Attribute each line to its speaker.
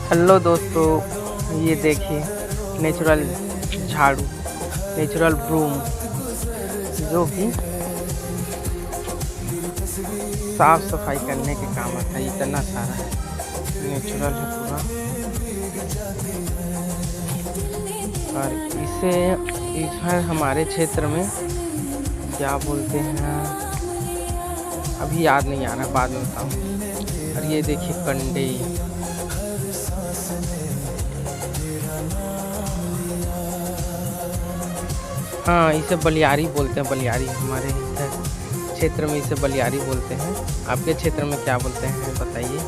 Speaker 1: Hello दोस्तों, ये देखिए नेचुरल झाड़ू, नेचुरल ब्रूम जो कि साफ सफाई करने के काम आता है। इतना सारा नेचुरल है पूरा। और इसे हमारे क्षेत्र में क्या बोलते हैं अभी याद नहीं आ रहा, बाद में बताऊँ। और ये देखिए कंडे, हाँ इसे बलियारी बोलते हैं। बलियारी हमारे इधर क्षेत्र में इसे बलियारी बोलते हैं। आपके क्षेत्र में क्या बोलते हैं बताइए।